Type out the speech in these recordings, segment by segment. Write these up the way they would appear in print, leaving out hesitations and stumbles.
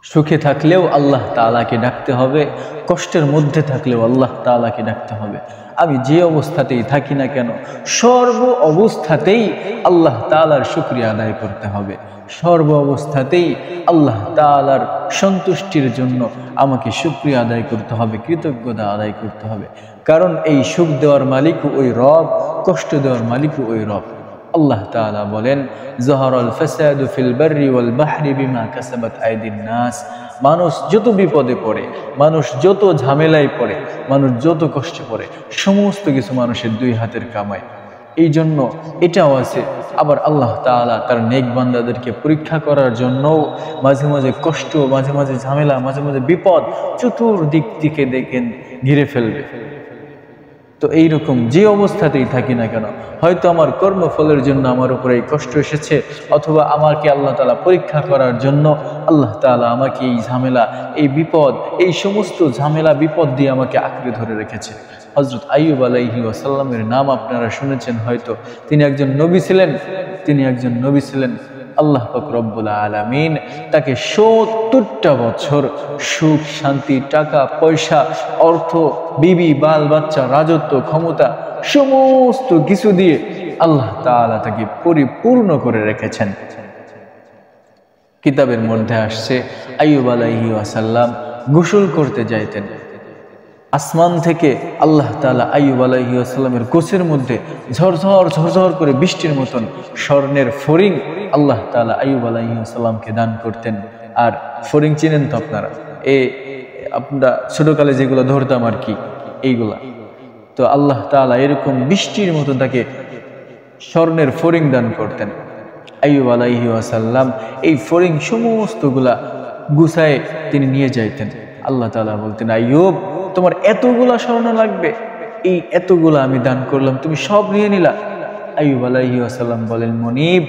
সুখে থাকলেও আল্লাহ তাআলাকে ডাকতে হবে, কষ্টের মধ্যে থাকলেও আল্লাহ তাআলাকে ডাকতে হবে। আমি যে অবস্থাতেই থাকি না কেন, সর্ব অবস্থাতেই আল্লাহ তাআলার শুকরিয়া আদায় করতে হবে। সর্ব অবস্থাতেই আল্লাহ তাআলার সন্তুষ্টির জন্য আমাকে শুকরিয়া আদায় করতে হবে, কৃতজ্ঞতা আদায় করতে হবে। কারণ এই সুখ দেওয়ার মালিকও ওই রব, কষ্ট দেওয়ার মালিকও ওই রব। আল্লাহ তাআলা বলেন, যাহারাল ফাসাদু ফিল বাররি ওয়াল বাহরি বিমা কাসাবাত আইদিন নাস। মানুষ যত বিপদে পড়ে, মানুষ যত ঝামেলায় পড়ে, মানুষ যত কষ্টে পড়ে, সমস্ত কিছু মানুষের দুই হাতের কামাই। এই জন্য এটাও আছে। আবার আল্লাহ তাআলা তার নেক বান্দাদেরকে পরীক্ষা করার জন্যও মাঝে মাঝে কষ্ট, মাঝে মাঝে ঝামেলা, মাঝে মাঝে বিপদ চতুর্দিক থেকে দেখেন ঘিরে ফেলবে। তো এইরকম যে অবস্থাতেই থাকি না কেন, হয়তো আমার কর্মফলের জন্য আমার উপরে এই কষ্ট এসেছে, অথবা আমাকে আল্লাহ তাআলা পরীক্ষা করার জন্য আল্লাহ তাআলা আমাকে এই ঝামেলা, এই বিপদ, এই সমস্ত ঝামেলা বিপদ দিয়ে আমাকে আঁকড়ে ধরে রেখেছে। হযরত আইয়ুব আলাইহি ওয়াসাল্লামের নাম আপনারা শুনেছেন হয়তো। তিনি একজন নবী ছিলেন। আল্লাহ পাক রব্বুল আলামিন তাকে ৭০টা বছর সুখ, শান্তি, টাকা পয়সা, অর্থ, বিবি, বাল বাচ্চা, রাজত্ব, ক্ষমতা সমস্ত কিছু দিয়ে আল্লাহ তাআলা তাকে পরিপূর্ণ করে রেখেছেন। কিতাবের মধ্যে আসছে, আইয়ুব আলাইহি ওয়াসাল্লাম গোসল করতে যাইতেন। আসমান থেকে আল্লাহ তাআলা আইয়ুব আলাইহি ওয়াসাল্লামের কোষের মধ্যে ঝরঝর করে বৃষ্টির মতন স্বর্ণের ফড়িং আল্লাহ তাআলা আইয়ুব আলাইহি ওয়াসাল্লামকে দান করতেন। আর ফড়িং চিনেন তো আপনারা, আমরা ছোটকালে যেগুলো ধরতাম আর কি, এইগুলা। তো আল্লাহ তাআলা এরকম বৃষ্টির মতো তাকে স্বর্ণের ফড়িং দান করতেন। আইয়ুব আলাইহি ওয়াসাল্লাম এই ফড়িং সমস্তগুলা গুছায় তিনি নিয়ে যাইতেন। আল্লাহ তাআলা বলতেন, আইয়ুব, তোমার এতগুলা স্বর্ণ লাগবে, এই এতগুলা আমি দান করলাম, তুমি সব নিয়ে নিলা? আইয়ুব আলাইহি ওয়াসাল্লাম বলেন, মনিব,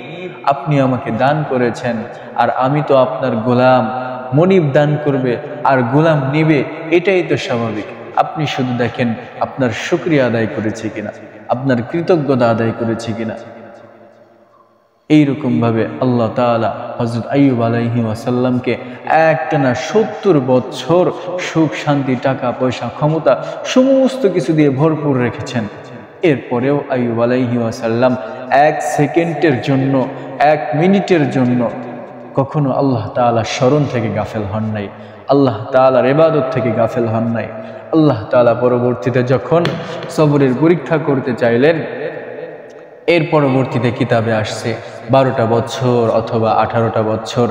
আপনি আমাকে দান করেছেন, আর আমি তো আপনার গোলাম। মনিব দান করবে আর গোলাম নিবে, এটাই তো স্বাভাবিক। আপনি শুধু দেখেন আপনার শুকরিয়া আদায় করেছে কিনা, আপনার কৃতজ্ঞতা আদায় করেছে কিনা। এইরকম ভাবে আল্লাহ তাআলা হযরত আইয়ুব আলাইহি ওয়াসাল্লামকে একটানা ৭০ বছর সুখ, শান্তি, টাকা পয়সা, ক্ষমতা সমস্ত কিছু দিয়ে ভরপুর রেখেছেন। এরপরেও আইয়ুব আলাইহি ওয়াসাল্লাম ১ সেকেন্ডের জন্য, ১ মিনিটের জন্য কখনো আল্লাহ তাআলার স্মরণ থেকে গাফেল হন নাই, আল্লাহ তাআলার ইবাদত থেকে গাফেল হন নাই। আল্লাহ তাআলা পরবর্তীতে যখন সবরের পরীক্ষা করতে চাইলেন, এর পরবর্তীতে কিতাবে আসছে ১২টা বছর অথবা 18টা বছর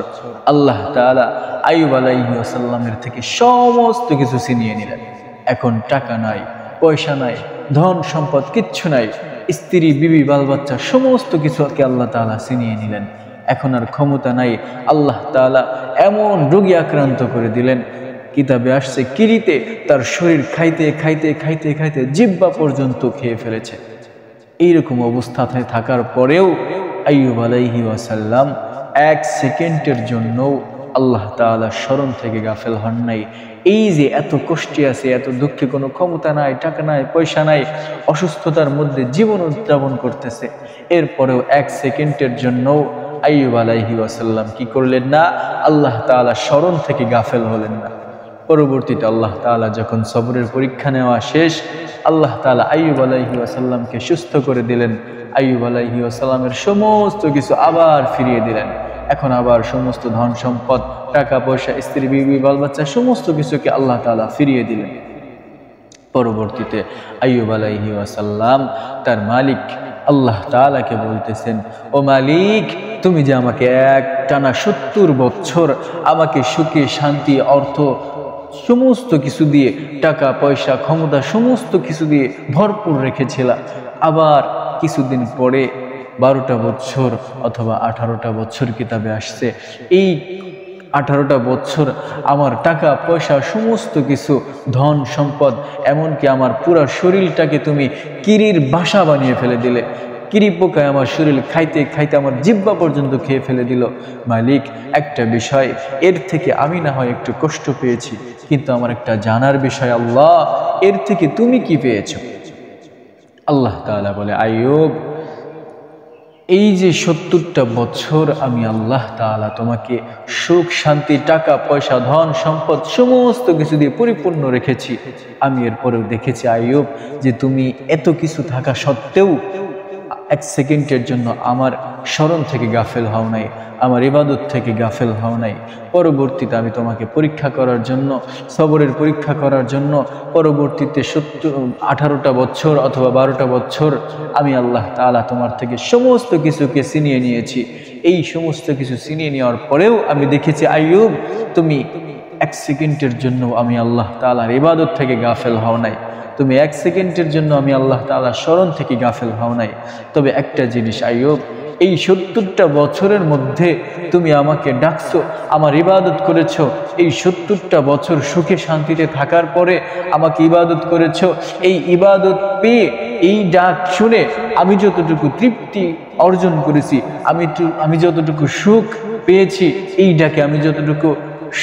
আল্লাহ তাআলা আইয়ুব আলাইহি ওয়াসাল্লামের থেকে সমস্ত কিছু ছিনিয়ে নিলেন। এখন টাকা নাই, পয়সা নাই, ধন সম্পদ কিচ্ছু নাই, স্ত্রী, বিবি, বাল বাচ্চা সমস্ত কিছুকে আল্লাহ তাআলা ছিনিয়ে নিলেন। এখন আর ক্ষমতা নাই। আল্লাহ তাআলা এমন রোগে আক্রান্ত করে দিলেন, কিতাবে আসছে কিরিতে তার শরীর খাইতে খাইতে খাইতে খাইতে জিহ্বা পর্যন্ত খেয়ে ফেলেছে। এইরকম অবস্থায় থাকার পরেও আইয়ুব আলাইহি ওয়াসাল্লাম ১ সেকেন্ডের জন্য আল্লাহ তাআলার স্মরণ থেকে গাফেল হন নাই। এই যে এত কষ্টে আছে, এত দুঃখে, কোনো ক্ষমতা নাই, টাকা নাই, পয়সা নাই, অসুস্থতার মধ্যে জীবন উদযাপন করতেছে, এরপরেও ১ সেকেন্ডের জন্য আইয়ুব আলাইহি ওয়াসাল্লাম কি করলেন না? আল্লাহ তাআলার স্মরণ থেকে গাফেল হলেন না। পরবর্তীতে আল্লাহ তাআলা যখন সবরের পরীক্ষা নেওয়া শেষ, আল্লাহ তাআলা আইয়ুব আলাইহি ওয়াসাল্লামকে সুস্থ করে দিলেন। আইয়ুব আলাইহি ওয়াসাল্লামের সমস্ত কিছু আবার ফিরিয়ে দিলেন। এখন আবার সমস্ত ধন সম্পদ, টাকা পয়সা, স্ত্রী, বিবি, বাল বাচ্চা সমস্ত কিছুকে আল্লাহ তাআলা ফিরিয়ে দিলেন। পরবর্তীতে আইয়ুব আলাইহি ওয়াসাল্লাম তার মালিক আল্লাহ তাআলাকে বলতেছেন, ও মালিক, তুমি যে আমাকে একটানা ৭০ বছর আমাকে সুখে, শান্তি, অর্থ সমস্ত কিছু দিয়ে, টাকা পয়সা, ক্ষমতা সমস্ত কিছু দিয়ে ভরপুর রেখেছিলা, আবার কিছুদিন পরে ১২টা বছর অথবা 18টা বছর কিতাবে আসছে, এই 18টা বছর আমার টাকা পয়সা সমস্ত কিছু, ধন সম্পদ, এমনকি আমার পুরো শরীরটাকে তুমি কিরির বাসা বানিয়ে ফেলে দিলে। কিরি পোকায় আমার শরীর খাইতে খাইতে আমার জিহ্বা পর্যন্ত খেয়ে ফেলে দিল। মালিক, একটা বিষয়, এর থেকে আমি না হয় একটু কষ্ট পেয়েছি, কিন্তু আমার একটা জানার বিষয়, আল্লাহ, এর থেকে তুমি কি পেয়েছো? আল্লাহ তাআলা বলে, আইয়ুব, এই যে 70টা বছর আমি আল্লাহ তাআলা তোমাকে সুখ শান্তি টাকা পয়সা ধন সম্পদ সমস্ত কিছু দিয়ে পরিপূর্ণ রেখেছি, আমি এরপরেও দেখেছি আইয়ুব যে তুমি এত কিছু থাকা সত্ত্বেও এক সেকেন্ডের জন্য আমার স্মরণ থেকে গাফেল হও নাই, আমার ইবাদত থেকে গাফেল হও নাই। পরবর্তীতে আমি তোমাকে পরীক্ষা করার জন্য, সবরের পরীক্ষা করার জন্য পরবর্তীতে 18টা বছর অথবা 12টা বছর আমি আল্লাহ তাআলা তোমার থেকে সমস্ত কিছুকে ছিনিয়ে নিয়েছি। এই সমস্ত কিছু ছিনিয়ে নেওয়ার পরেও আমি দেখেছি আইয়ুব তুমি এক সেকেন্ডের জন্য আমি আল্লাহ তাআলার ইবাদত থেকে গাফেল হও নাই, তুমি এক সেকেন্ডের জন্য আমি আল্লাহ তাআলার স্মরণ থেকে গাফেল হও নাই। তবে একটা জিনিস আইয়ুব, এই 70টা বছরের মধ্যে তুমি আমাকে ডাকছো, আমার ইবাদত করেছো, এই 70টা বছর সুখে শান্তিতে থাকার পরে আমাকে ইবাদত করেছো। এই ইবাদত পেয়ে, এই ডাক শুনে আমি যতটুকু তৃপ্তি অর্জন করেছি, আমি যতটুকু সুখ পেয়েছি, এই ডাকে আমি যতটুকু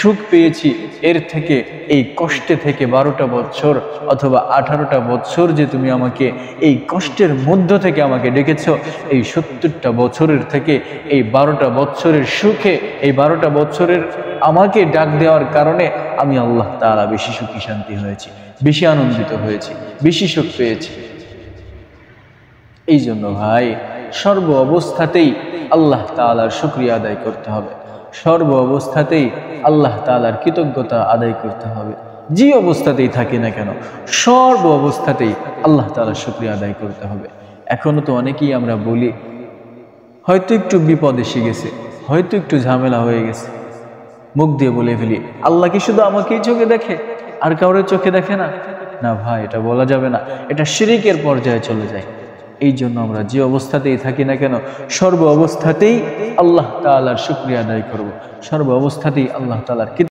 সুখ পেয়েছি, এর থেকে এই কষ্টে থেকে 12টা বছর অথবা 18টা বছর যে তুমি আমাকে এই কষ্টের মধ্য থেকে আমাকে ডেকেছো, এই 70টা বছরের থেকে এই 12টা বছরের সুখে, এই 12টা বছরের আমাকে ডাক দেওয়ার কারণে আমি আল্লাহ তাআলা বেশি সুখী শান্তি হয়েছি, বেশি আনন্দিত হয়েছি, বেশি সুখ পেয়েছি। এই জন্য ভাই, সর্ব অবস্থাতেই আল্লাহ তাআলার শুকরিয়া আদায় করতে হবে, সর্ব অবস্থাতেই আল্লাহ তাআলার কৃতজ্ঞতা আদায় করতে হবে। যে অবস্থাতেই থাকি না কেন, সর্ব অবস্থাতেই আল্লাহ তাআলার শুকরিয়া আদায় করতে হবে। এখনো তো অনেকেই আমরা বলি, হয়তো একটু বিপদ এসে গেছে, হয়তো একটু ঝামেলা হয়ে গেছে, মুখ দিয়ে বলে ফেলি আল্লাহ কি শুধু আমাকেই চোখে দেখে, আর কাউরে চোখে দেখে না? না ভাই, এটা বলা যাবে না, এটা শিরকের পর্যায়ে চলে যায়। এই জন্য আমরা যে অবস্থাতেই থাকি না কেন, সর্ব অবস্থাতেই আল্লাহ তাআলার শুকরিয়া আদায় করব, সর্ব অবস্থাতেই আল্লাহ তাআলার